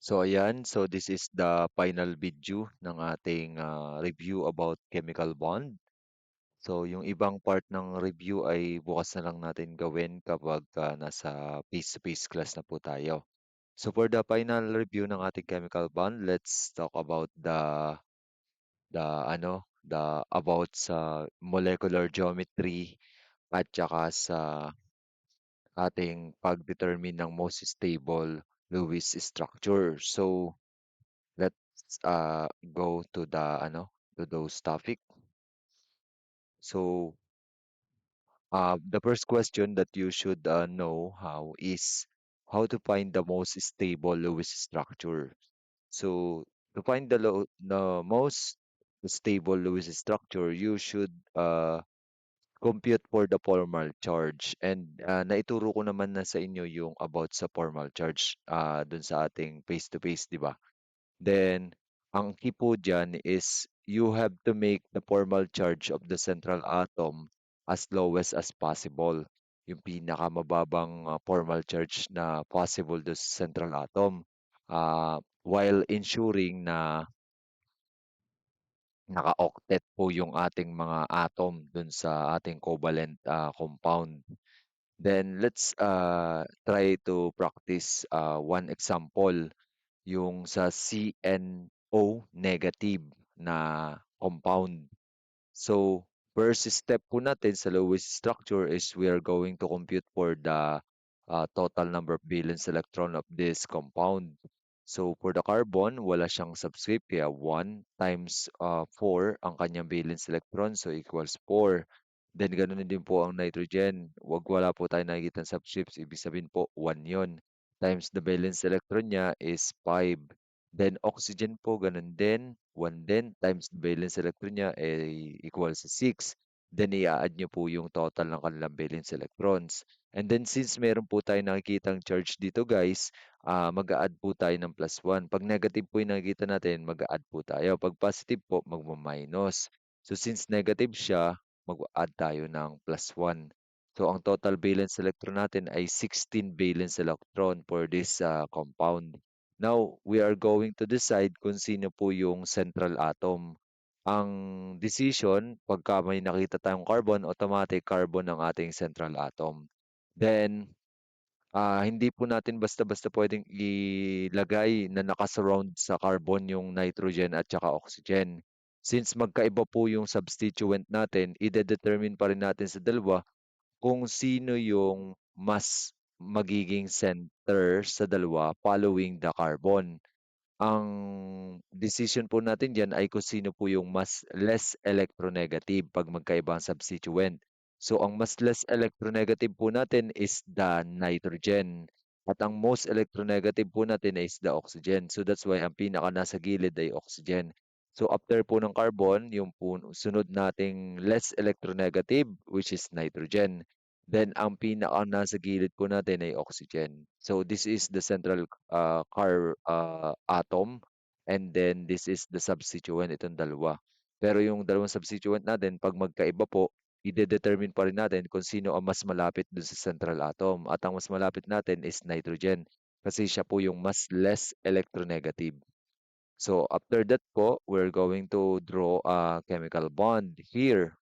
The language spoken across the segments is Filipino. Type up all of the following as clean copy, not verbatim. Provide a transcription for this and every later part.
So ayan, so this is the final video ng ating review about chemical bond. So yung ibang part ng review ay bukas na lang natin gawin kapag nasa face-to-face class na po tayo. So for the final review ng ating chemical bond, let's talk about the about sa molecular geometry at saka sa ating pag-determine ng most stable Lewis structure. So let's go to to those topic. So the first question that you should know how is how to find the most stable Lewis structure. So to find the most stable Lewis structure, you should compute for the formal charge. And naituro ko naman na sa inyo yung about sa formal charge dun sa ating face-to-face, di ba? Then, ang key po dyan is you have to make the formal charge of the central atom as lowest as possible. Yung pinakamababang formal charge na possible do sa central atom. While ensuring na naka-octet po yung ating mga atom dun sa ating covalent compound. Then let's try to practice one example yung sa CNO negative na compound. So, first step po natin sa Lewis structure is we are going to compute for the total number of valence electron of this compound. So, for the carbon, wala siyang subscript, kaya 1 times 4 ang kanyang valence electron, so equals 4. Then, ganun din po ang nitrogen. Wala po tayo nakikita subscripts, ibig sabihin po 1 yon. Times the valence electron niya is 5. Then oxygen po ganun din, 1 din times the valence electron niya ay equals to 6. Then i-a-add niyo po yung total ng kanilang valence electrons. And then since meron po tayong nakikitang charge dito guys, mag-a-add po tayo ng plus 1. Pag negative po yung nakikita natin, mag-a-add po tayo. Pag positive po, magma-minus. So since negative siya, mag-add tayo ng plus 1. So ang total valence electron natin ay 16 valence electron for this compound. Now, we are going to decide kung sino po yung central atom. Ang decision, pagka may nakita tayong carbon, automatic carbon ang ating central atom. Then, hindi po natin basta-basta pwedeng ilagay na nakasurround sa carbon yung nitrogen at saka oxygen. Since magkaiba po yung substituent natin, ide-determine pa rin natin sa dalawa kung sino yung mas magiging center sa dalawa following the carbon. Ang decision po natin diyan ay kung sino po yung mas less electronegative 'pag magkaiba ang substituent. So, ang mas less electronegative po natin is the nitrogen at ang most electronegative po natin is the oxygen. So, that's why ang pinaka nasa gilid ay oxygen. So, after po ng carbon, yung po sunod nating less electronegative which is nitrogen. Then ang pinaka nasa gilid po natin ay oxygen. So, this is the central atom, and then this is the substituent, itong dalawa. Pero yung dalawang substituent natin, pag magkaiba po, ide-determine pa rin natin kung sino ang mas malapit dun sa central atom. At ang mas malapit natin is nitrogen kasi siya po yung mas less electronegative. So after that po, we're going to draw a chemical bond here.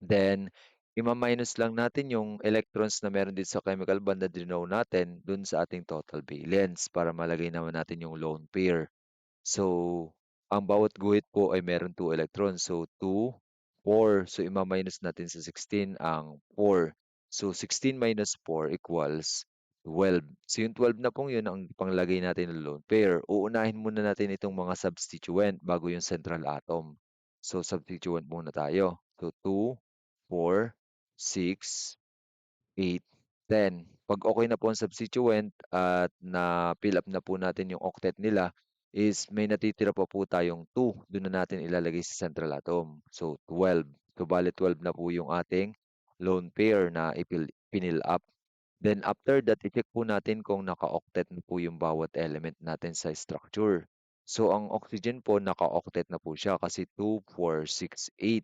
Then, ima-minus lang natin yung electrons na meron dito sa chemical bond na dinote natin dun sa ating total valence para malagay naman natin yung lone pair. So, ang bawat guhit po ay meron 2 electrons. So, 2, 4. So, ima-minus natin sa 16 ang 4. So, 16 minus 4 equals 12. So, yung 12 na pong yun ang panglagay natin ng lone pair. Uunahin muna natin itong mga substituent bago yung central atom. So, substituent muna tayo. So, 2, 4, 6, 8, 10. Pag okay na po ang substituent at na-fill up na po natin yung octet nila, is may natitira pa po tayong 2. Doon na natin ilalagay sa central atom. So, 12. So, bale 12 na po yung ating lone pair na pinil up. Then, after that, i-check po natin kung naka-octet na po yung bawat element natin sa structure. So, ang oxygen po, naka-octet na po siya kasi 2, 4, 6, 8.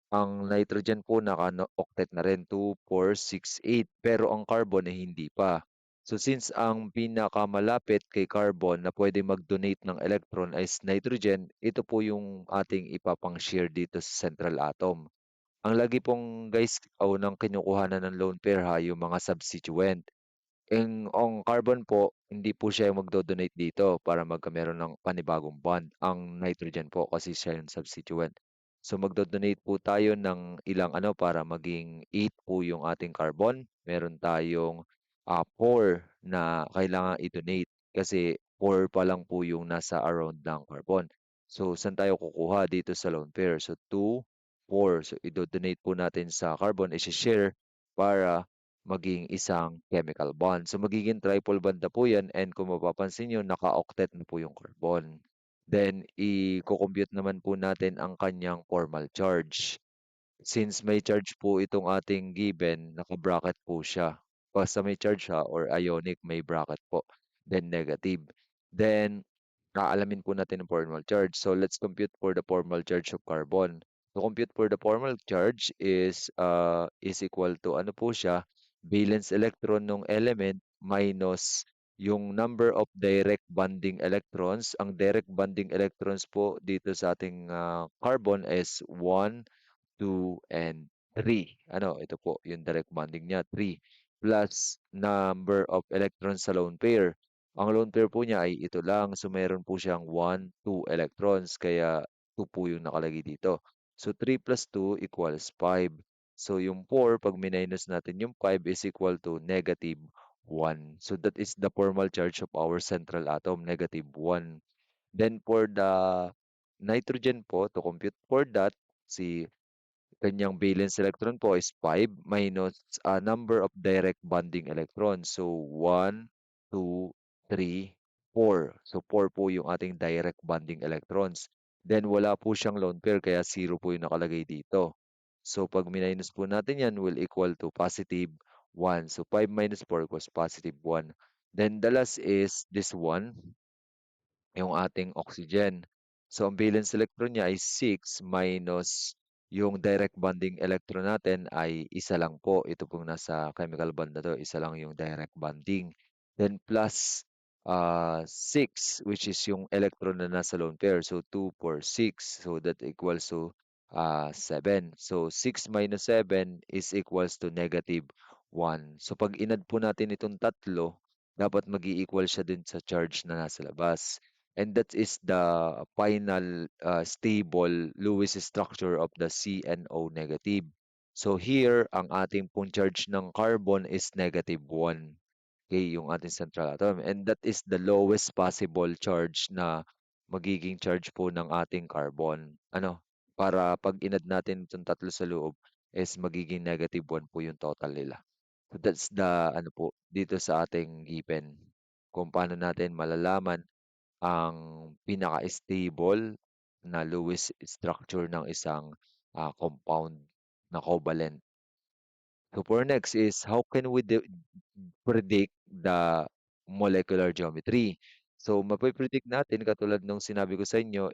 Ang nitrogen po naka-octet na rin, 2, 4, 6, 8. Pero ang carbon ay hindi pa. So since ang pinakamalapit kay carbon na pwede mag-donate ng electron ay nitrogen, ito po yung ating ipapang-share dito sa central atom. Ang lagi pong guys unang kinukuhanan ng lone pair ha, yung mga substituent. Ang carbon po, hindi po siya yung magdo-donate dito para meron ng panibagong bond. Ang nitrogen po kasi siya yung substituent. So magdo-donate po tayo ng ilang ano para maging 8 po yung ating carbon. Meron tayong 4 na kailangan i-donate kasi 4 pa lang po yung nasa around ng carbon. So saan tayo kukuha dito sa lone pair? So 2, 4. So i-donate po natin sa carbon, i-share para maging isang chemical bond. So magiging triple bond na po yan and kung mapapansin nyo, naka-octet na po yung carbon. Then, i-compute naman po natin ang kanyang formal charge. Since may charge po itong ating given, naka-bracket po siya. Basta may charge ha or ionic, may bracket po. Then negative. Then, aalamin po natin ang formal charge. So let's compute for the formal charge of carbon. To compute for the formal charge is equal to ano po siya, valence electron ng element minus yung number of direct bonding electrons. Ang direct bonding electrons po dito sa ating carbon is 1, 2, and 3. Ano, ito po yung direct bonding niya, 3 plus number of electrons sa lone pair. Ang lone pair po niya ay ito lang. So, meron po siyang 1, 2 electrons. Kaya 2 po yung nakalagay dito. So, 3 plus 2 equals 5. So, yung 4, pag minus natin yung 5 is equal to negative 1. So, that is the formal charge of our central atom, negative 1. Then, for the nitrogen po, to compute for that, si kanyang valence electron po is 5 minus number of direct bonding electrons. So, 1, 2, 3, 4. So, 4 po yung ating direct bonding electrons. Then, wala po siyang lone pair, kaya 0 po yung nakalagay dito. So, pag minus po natin yan, will equal to positive 1. So, 5 minus 4 equals positive 1. Then, the last is this one, yung ating oxygen. So, ang valence electron niya ay 6 minus yung direct bonding electron natin ay isa lang po. Ito pong nasa chemical bond na to, isa lang yung direct bonding. Then plus 6 which is yung electron na nasa lone pair. So, 2, 4, 6. So, that equals to 7. So, 6 minus 7 is equals to negative 1. So, pag inad po natin itong tatlo, dapat mag-i-equal siya din sa charge na nasa labas. And that is the final stable Lewis structure of the CNO negative. So here, ang ating pong charge ng carbon is negative 1. Okay, yung ating central atom. And that is the lowest possible charge na magiging charge po ng ating carbon. Ano? Para pag inad natin itong tatlo sa loob, is magiging negative 1 po yung total nila. So that's the ano po dito sa ating given kung paano natin malalaman ang pinaka-stable na Lewis structure ng isang compound na covalent. So for next is how can we predict the molecular geometry? So mapipredict natin katulad nung sinabi ko sa inyo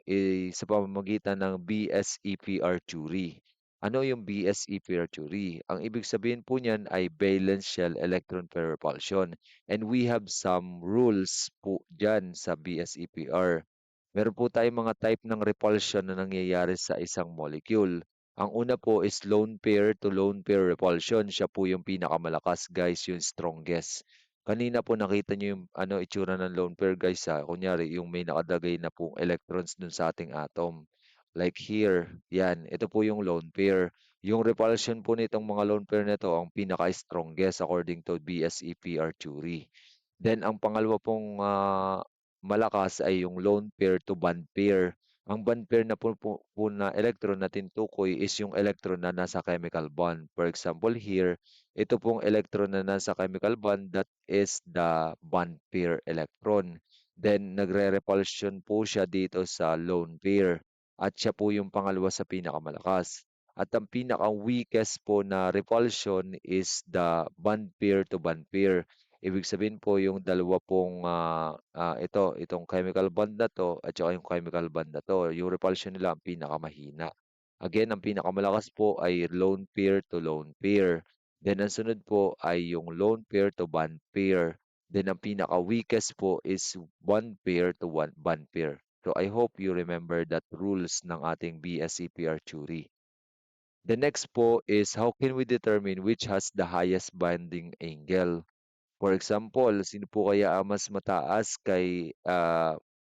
sa pamamagitan ng BSEPR theory. Ano yung BSEPR theory? Ang ibig sabihin po niyan ay valence shell electron pair repulsion. And we have some rules po dyan sa BSEPR. Meron po tayong mga type ng repulsion na nangyayari sa isang molecule. Ang una po is lone pair to lone pair repulsion. Siya po yung pinakamalakas, guys, yung strongest. Kanina po nakita niyo yung ano itsura ng lone pair, guys, ha. Kunyari, yung may nakadagay na pong electrons dun sa ating atom. Like here, yan. Ito po yung lone pair. Yung repulsion po nitong mga lone pair na to ang pinaka-strongest according to BSEPR theory. Then ang pangalawa pong malakas ay yung lone pair to bond pair. Ang bond pair na po na electron na tinutukoy is yung electron na nasa chemical bond. For example here, ito pong electron na nasa chemical bond, that is the bond pair electron. Then nagre-repulsion po siya dito sa lone pair at siya po yung pangalawa sa pinakamalakas. At ang pinaka-weakest po na repulsion is the bond pair to bond pair. Ibig sabihin po yung dalawa pong itong chemical bond na 'to at saka yung chemical bond na 'to, yung repulsion nila ang pinakamahina. Again, ang pinakamalakas po ay lone pair to lone pair. Then ang sunod po ay yung lone pair to bond pair. Then ang pinaka-weakest po is 1 pair to 1 bond pair. So I hope you remember that rules ng ating BSEPR theory. The next po is how can we determine which has the highest bonding angle? For example, sino po kaya ang mas mataas kay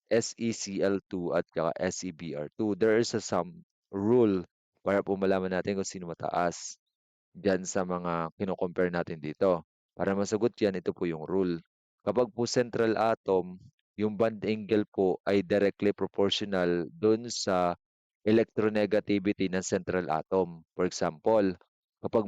SeCl2 at saka SeBr2? There is some rule para po malaman natin kung sino mataas diyan sa mga kino-compare natin dito. Para masagot 'yan, ito po yung rule. Kapag po central atom, yung bond angle po ay directly proportional dun sa electronegativity ng central atom. For example, kapag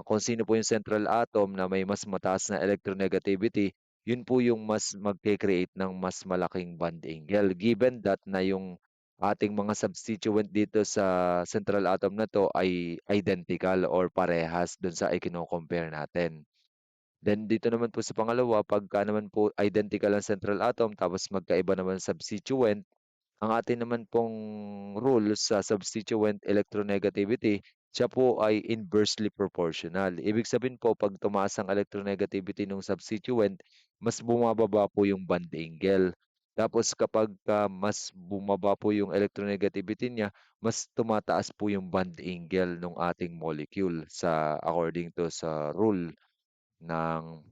kung sino po yung central atom na may mas mataas na electronegativity, yun po yung mas magke-create ng mas malaking bond angle. Given that na yung ating mga substituent dito sa central atom na 'to ay identical or parehas dun sa ikino-compare natin. Then dito naman po sa pangalawa, pagka naman po identical ang central atom tapos magkaiba naman substituent, ang atin naman pong rule sa substituent electronegativity, siya po ay inversely proportional. Ibig sabihin po, pag tumaas ang electronegativity ng substituent, mas bumababa po yung bond angle. Tapos kapag mas bumaba po yung electronegativity niya, mas tumataas po yung bond angle ng ating molecule sa according to sa rule ng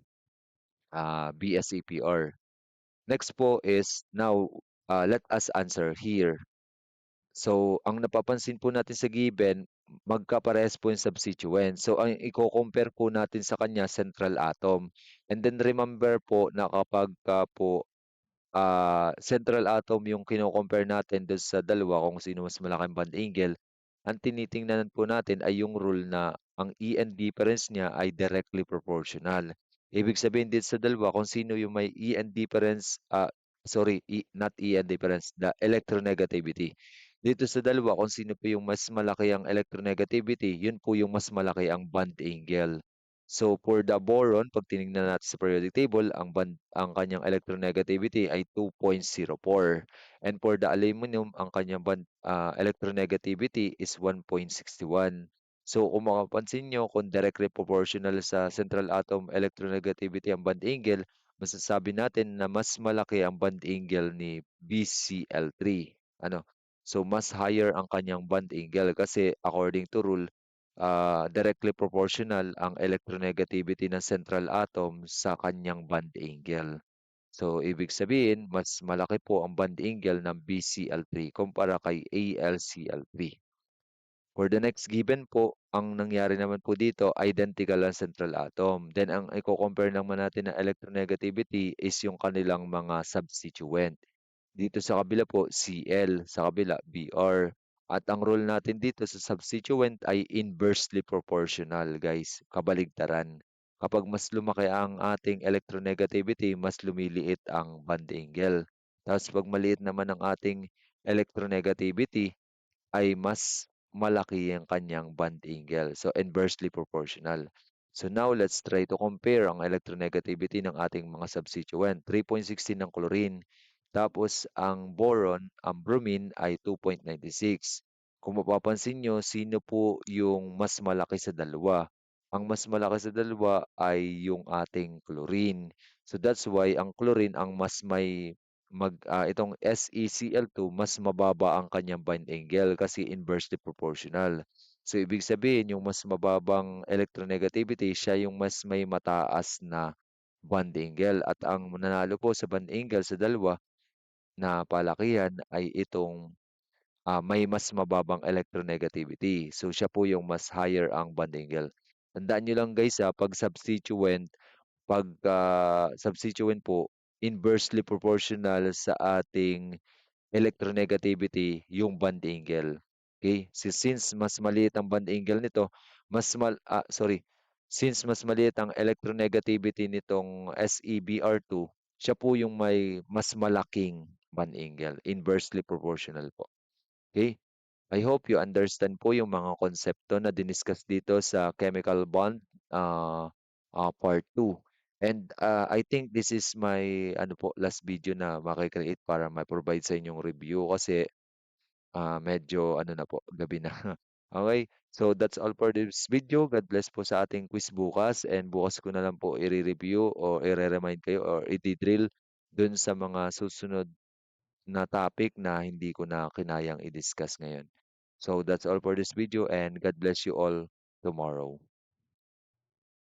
BSEPR. Next po is now let us answer here. So, ang napapansin po natin sa given, magkaparehas po yung substituent. So, ang i-compare po natin sa kanya, central atom. And then remember po na kapag po central atom yung kino-compare natin dun sa dalawa kung sino mas malaking bond angle, ang tinitingnan po natin ay yung rule na ang EN difference niya ay directly proportional. Ibig sabihin din sa dalawa kung sino yung may EN difference, sorry, not EN difference, the electronegativity. Dito sa dalawa kung sino po yung mas malaki ang electronegativity, yun po yung mas malaki ang bond angle. So for the boron, pag tinignan natin sa periodic table, ang kanyang electronegativity ay 2.04. And for the aluminum, ang kanyang electronegativity is 1.61. So kung makapansin nyo, kung directly proportional sa central atom electronegativity ang bond angle, masasabi natin na mas malaki ang bond angle ni BCl3. Ano? So mas higher ang kanyang bond angle kasi according to rule, directly proportional ang electronegativity ng central atom sa kanyang bond angle. So, ibig sabihin, mas malaki po ang bond angle ng BCl3 kumpara kay AlCl3. For the next given po, ang nangyari naman po dito, identical ang central atom. Then, ang i-compare naman natin na electronegativity is yung kanilang mga substituent. Dito sa kabila po, Cl, sa kabila, Br. At ang rule natin dito sa substituent ay inversely proportional, guys. Kabaligtaran. Kapag mas lumaki ang ating electronegativity, mas lumiliit ang bond angle. Tapos pag maliit naman ang ating electronegativity, ay mas malaki ang kanyang bond angle. So, inversely proportional. So now, let's try to compare ang electronegativity ng ating mga substituent. 3.16 ng chlorine. Tapos, ang boron, ang bromine ay 2.96. Kung mapapansin nyo, sino po yung mas malaki sa dalawa? Ang mas malaki sa dalawa ay yung ating chlorine. So that's why ang chlorine ang mas may itong SeCl2 mas mababa ang kanyang bond angle kasi inversely proportional. So ibig sabihin yung mas mababang electronegativity siya yung mas may mataas na bond angle at ang nanalo po sa bond angle sa dalawa na palakihan ay itong may mas mababang electronegativity. So siya po yung mas higher ang bond angle. Tandaan nyo lang guys pag substituent, substituent po, inversely proportional sa ating electronegativity yung bond angle. Okay? Since mas maliit ang bond angle nito, since mas maliit ang electronegativity nitong SeBr2, siya po yung may mas malaking bond angle, inversely proportional po. Okay? I hope you understand po yung mga konsepto na diniscuss dito sa chemical bond part 2. And I think this is my last video na maki-create para ma-provide sa inyong review kasi medyo na po, gabi na. Okay, so that's all for this video. God bless po sa ating quiz bukas, and bukas ko na lang po i-re-review o i-re-remind kayo or i-drill dun sa mga susunod na topic na hindi ko na kinayang i-discuss ngayon. So that's all for this video, and God bless you all tomorrow.